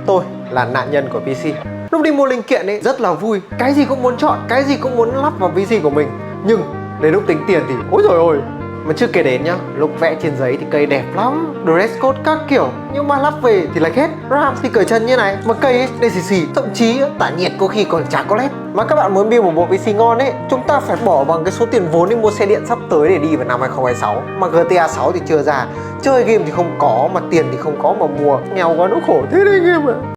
tôi là nạn nhân của PC. Lúc đi mua linh kiện ấy rất là vui, cái gì cũng muốn chọn, cái gì cũng muốn lắp vào PC của mình. Nhưng đến lúc tính tiền thì ôi dồi ôi. Mà chưa kể đến nhá, lúc vẽ trên giấy thì cây đẹp lắm, dress code các kiểu, nhưng mà lắp về thì lệch hết. RAM thì cởi chân như này, mà cây ấy để xì xì, thậm chí tản nhiệt có khi còn chả có led. Mà các bạn muốn build một bộ PC ngon ấy, chúng ta phải bỏ bằng cái số tiền vốn đi mua xe điện sắp tới để đi vào năm 2026. Mà GTA 6 thì chưa ra, chơi game thì không có, mà tiền thì không có mà mua, nghèo quá nó khổ thế đấy anh em ạ.